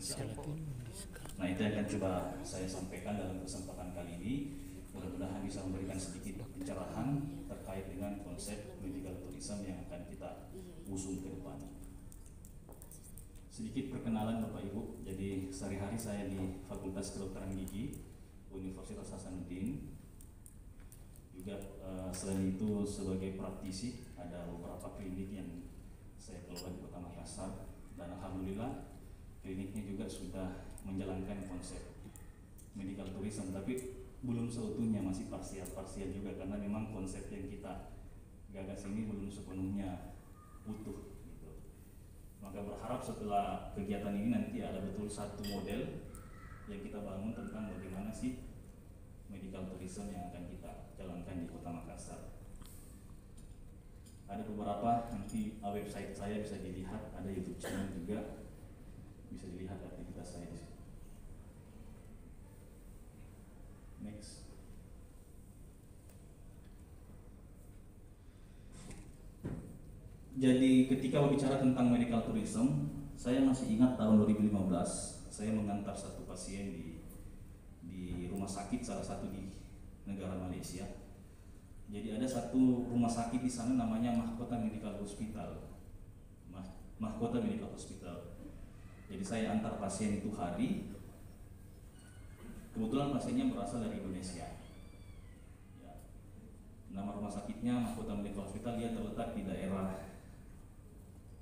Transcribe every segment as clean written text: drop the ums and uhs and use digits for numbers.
Nah, itu yang akan coba saya sampaikan dalam kesempatan kali ini. Mudah-mudahan bisa memberikan sedikit pencerahan terkait dengan konsep medical tourism yang akan kita usung ke depan. Sedikit perkenalan Bapak Ibu. Jadi sehari-hari saya di Fakultas Kedokteran Gigi Universitas Hasanuddin. Juga selain itu sebagai praktisi ada beberapa klinik yang saya kelola di Kota Makassar, dan alhamdulillah kliniknya juga sudah menjalankan konsep medical tourism, tapi belum seutuhnya, masih parsial juga karena memang konsep yang kita gagas ini belum sepenuhnya utuh gitu. Maka berharap setelah kegiatan ini nanti ada betul satu model yang kita bangun tentang bagaimana sih medical tourism yang akan kita jalankan di Kota Makassar. Ada beberapa, nanti website saya bisa dilihat, ada YouTube channel juga, bisa dilihat aktivitas saya di situ. Next. Jadi ketika berbicara tentang medical tourism, saya masih ingat tahun 2015 saya mengantar satu pasien di rumah sakit salah satu di negara Malaysia. Jadi ada satu rumah sakit di sana namanya Mahkota Medical Hospital. Mahkota Medical Hospital. Jadi saya antar pasien itu hari. Kebetulan pasiennya berasal dari Indonesia. Ya. Nama rumah sakitnya Mahkota Medical Hospital, dia terletak di daerah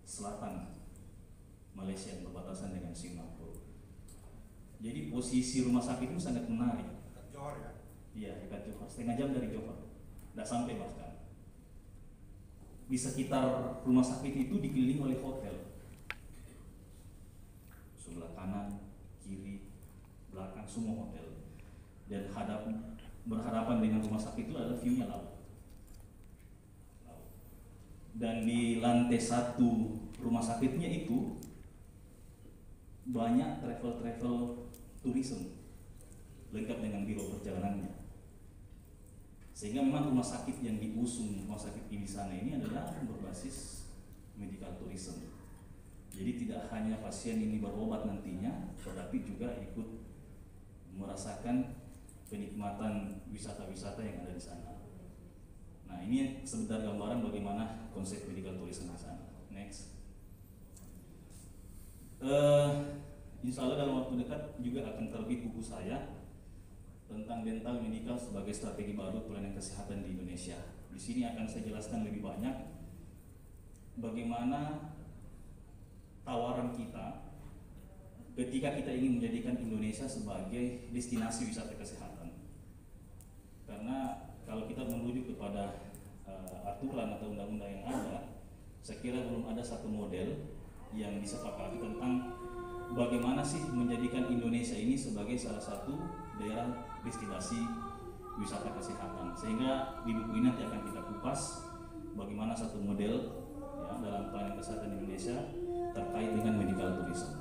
selatan Malaysia berbatasan dengan Singapura. Jadi posisi rumah sakit itu sangat menarik. Dekat Johor ya? Iya, dekat Johor, setengah jam dari Johor. Tidak sampai bahkan. Di sekitar rumah sakit itu dikelilingi oleh hotel. Sebelah kanan, kiri, belakang semua hotel. Dan berhadapan dengan rumah sakit itu adalah view-nya laut. Dan di lantai satu rumah sakitnya itu banyak travel tourism lengkap dengan biro perjalanannya. Sehingga memang rumah sakit yang diusung rumah sakit di sana ini adalah berbasis medical tourism. Jadi tidak hanya pasien ini berobat nantinya, tetapi juga ikut merasakan kenikmatan wisata-wisata yang ada di sana. Nah, ini sebentar gambaran bagaimana konsep medical tourism di sana. Next. Insya Allah dalam waktu dekat juga akan terbit buku saya tentang dental medical sebagai strategi baru pelayanan kesehatan di Indonesia. Di sini akan saya jelaskan lebih banyak bagaimana tawaran kita ketika kita ingin menjadikan Indonesia sebagai destinasi wisata kesehatan. Karena kalau kita merujuk kepada aturan atau undang-undang yang ada, saya kira belum ada satu model yang disepakati tentang bagaimana sih menjadikan Indonesia ini sebagai salah satu daerah destinasi wisata kesehatan. Sehingga di buku ini nanti akan kita kupas bagaimana satu model ya, dalam pelayanan kesehatan Indonesia terkait dengan medical tourism.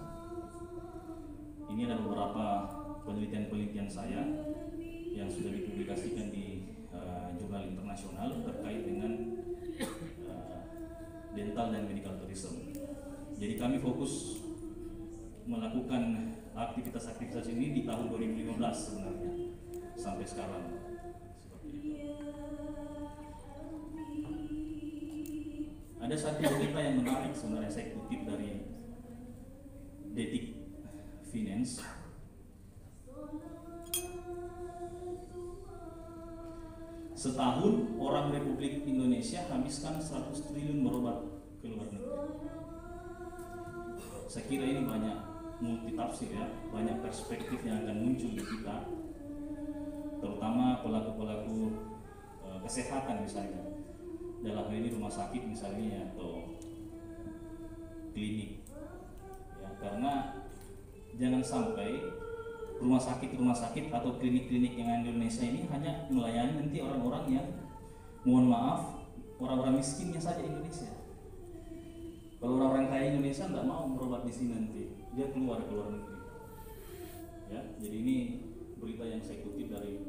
Ini ada beberapa penelitian-penelitian saya yang sudah dipublikasikan di jurnal internasional terkait dengan dental dan medical tourism. Jadi kami fokus melakukan aktivitas-aktivitas ini di tahun 2015 sebenarnya sampai sekarang seperti itu. Ada satu berita yang menarik sebenarnya, saya kutip dari Detik Finance. Setahun orang Republik Indonesia habiskan 100 triliun berobat ke luar negeri. Saya kira ini banyak multitafsir ya, banyak perspektif yang akan muncul di kita, terutama pelaku-pelaku kesehatan misalnya, dalam hal ini rumah sakit misalnya atau klinik. Ya, karena jangan sampai rumah sakit atau klinik-klinik yang ada di Indonesia ini hanya melayani nanti orang-orang yang, mohon maaf, orang-orang miskinnya saja Indonesia. Kalau orang-orang kaya Indonesia nggak mau berobat di sini nanti, dia keluar ke luar negeri. Ya, jadi ini berita yang saya kutip dari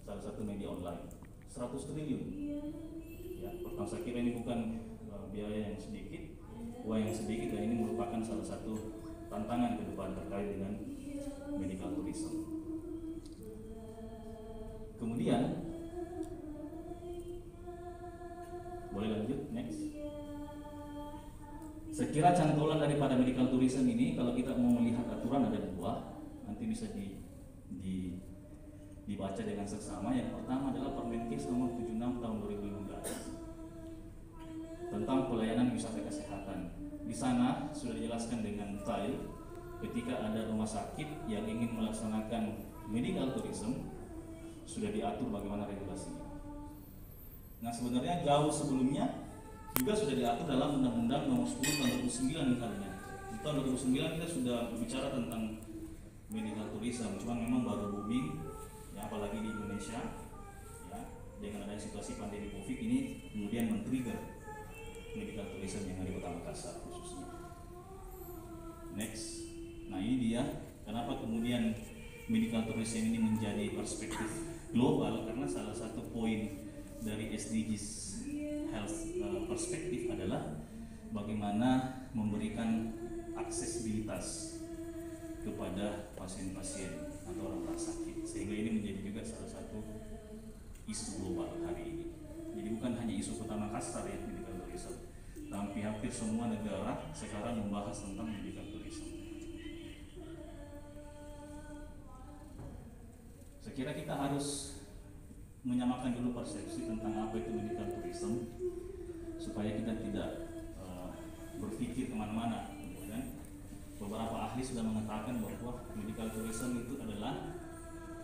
salah satu media online. 100 triliun. Ya, pertama saya kira ini bukan biaya yang sedikit, uang yang sedikit, dan ini merupakan salah satu tantangan ke depan terkait dengan medical tourism. Kemudian, boleh lanjut, next. Sekira cantolan daripada medical tourism ini, kalau kita mau melihat aturan ada dua, nanti bisa dibaca dengan seksama. Yang pertama adalah Permenkes nomor 76 tahun 2015 tentang pelayanan wisata kesehatan. Di sana sudah dijelaskan dengan detail ketika ada rumah sakit yang ingin melaksanakan medical tourism, sudah diatur bagaimana regulasinya. Nah, sebenarnya jauh sebelumnya juga sudah diatur dalam Undang-Undang Nomor 10 Tahun 2009 misalnya. Di tahun 2009 kita sudah berbicara tentang medical tourism, cuma memang baru booming, ya, apalagi di Indonesia, ya, dengan adanya situasi pandemi COVID ini kemudian men-trigger medical tourism yang ada di Kota Makassar khususnya. Next, nah ini dia kenapa kemudian medical tourism ini menjadi perspektif global, karena salah satu poin dari SDGs Health perspektif adalah bagaimana memberikan aksesibilitas kepada pasien-pasien atau orang sakit, sehingga ini menjadi juga salah satu isu global hari ini. Jadi bukan hanya isu Kota Makassar ya medical tourism, tapi hampir semua negara sekarang membahas tentang medical tourism. Saya kira kita harus menyamakan dulu persepsi tentang apa itu medical tourism supaya kita tidak berpikir kemana-mana. Kemudian beberapa ahli sudah mengatakan bahwa medical tourism itu adalah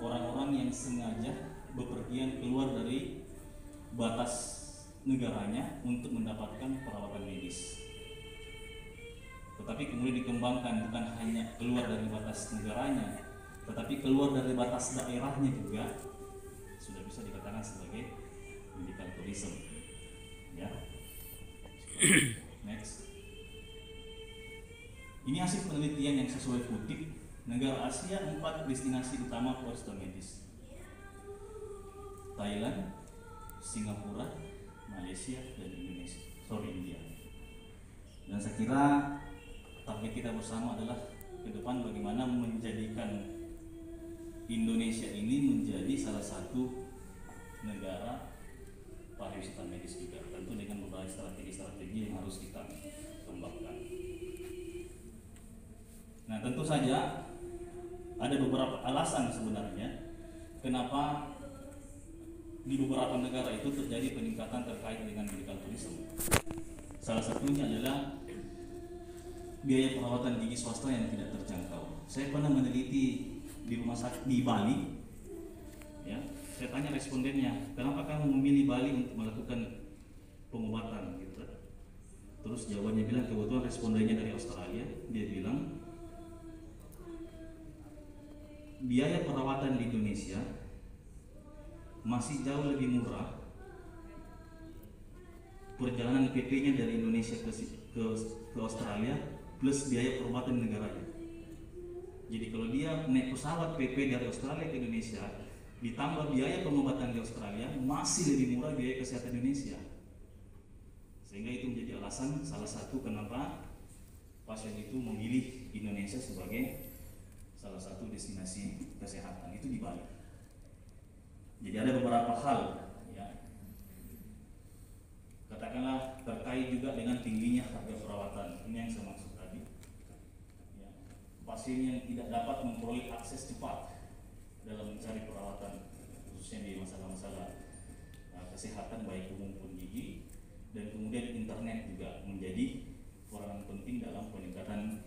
orang-orang yang sengaja bepergian keluar dari batas negaranya untuk mendapatkan perawatan medis. Tetapi kemudian dikembangkan bukan hanya keluar dari batas negaranya, tetapi keluar dari batas daerahnya juga sudah bisa dikatakan sebagai medical tourism. Ya. Next. Ini hasil penelitian yang sesuai kutip negara Asia 4 destinasi utama pariwisata medis: Thailand, Singapura, Malaysia, dan India. Dan saya kira target kita bersama adalah ke depan bagaimana menjadikan Indonesia ini menjadi salah satu negara pariwisata medis juga, tentu dengan berbagai strategi-strategi yang harus kita kembangkan. Nah, tentu saja ada beberapa alasan sebenarnya kenapa di beberapa negara itu terjadi peningkatan terkait dengan medical tourism. Salah satunya adalah biaya perawatan gigi swasta yang tidak terjangkau. Saya pernah meneliti di rumah sakit di Bali, ya, saya tanya respondennya, kenapa kamu memilih Bali untuk melakukan pengobatan, gitu. Terus jawabannya bilang, kebetulan respondennya dari Australia, dia bilang biaya perawatan di Indonesia masih jauh lebih murah perjalanan PP-nya dari Indonesia ke Australia plus biaya perawatan negaranya. Jadi kalau dia naik pesawat PP dari Australia ke Indonesia, ditambah biaya pengobatan di Australia, masih lebih murah biaya kesehatan Indonesia. Sehingga itu menjadi alasan salah satu kenapa pasien itu memilih Indonesia sebagai salah satu destinasi kesehatan, itu di Bali. Jadi ada beberapa hal, ya, katakanlah terkait juga dengan tingginya harga perawatan. Ini yang saya maksud tadi. Pasien yang tidak dapat memperoleh akses cepat dalam mencari perawatan, khususnya di masalah-masalah kesehatan baik umum maupun gigi, dan kemudian internet juga menjadi peranan penting dalam peningkatan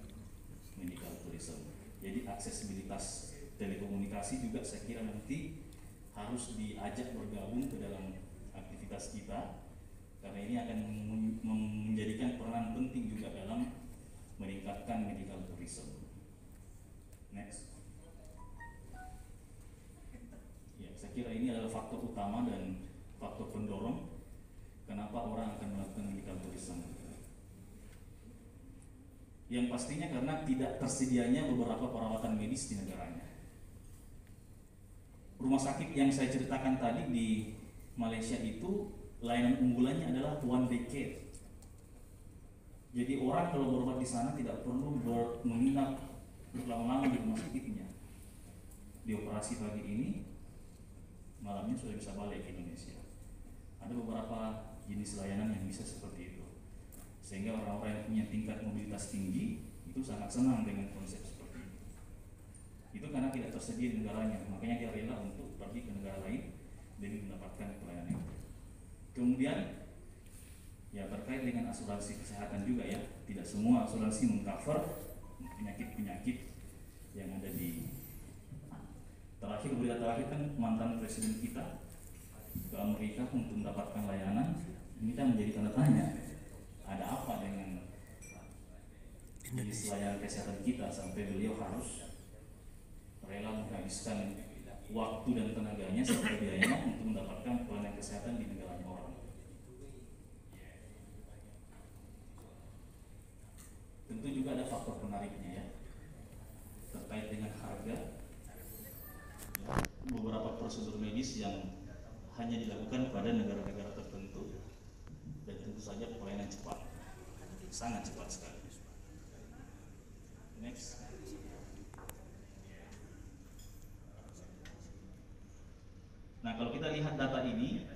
medical tourism. Jadi aksesibilitas telekomunikasi juga saya kira nanti harus diajak bergabung ke dalam aktivitas kita, karena ini akan menjadikan peranan penting juga dalam meningkatkan medical tourism. Next. Ya, saya kira ini adalah faktor utama dan faktor pendorong kenapa orang akan melakukan medical tourism. Yang pastinya karena tidak tersedianya beberapa perawatan medis di negaranya. Rumah sakit yang saya ceritakan tadi di Malaysia itu layanan unggulannya adalah one day care. Jadi orang kalau berobat di sana tidak perlu menginap berlama-lama di rumah sakitnya. Dioperasi pagi ini, malamnya sudah bisa balik ke Indonesia. Ada beberapa jenis layanan yang bisa seperti itu, sehingga orang-orang yang punya tingkat mobilitas tinggi itu sangat senang dengan konsep seperti itu. Itu karena tidak tersedia di negaranya, makanya dia rela untuk pergi ke negara lain demi mendapatkan pelayanan itu. Kemudian ya terkait dengan asuransi kesehatan juga ya, tidak semua asuransi mengcover penyakit-penyakit yang ada di. Terakhir, berita terakhir kan mantan presiden kita ke Amerika untuk mendapatkan layanan. Ini kan menjadi tanda tanya, ada apa dengan jenis layanan kesehatan kita sampai beliau harus rela menghabiskan waktu dan tenaganya serta biayanya untuk mendapatkan pelayanan kesehatan di negaranya orang. Tentu juga ada faktor penariknya ya, terkait dengan harga. Beberapa prosedur medis yang hanya dilakukan pada negara-negara tertentu, dan tentu saja pelayanan cepat, sangat cepat sekali. Next. Nah, kalau kita lihat data ini,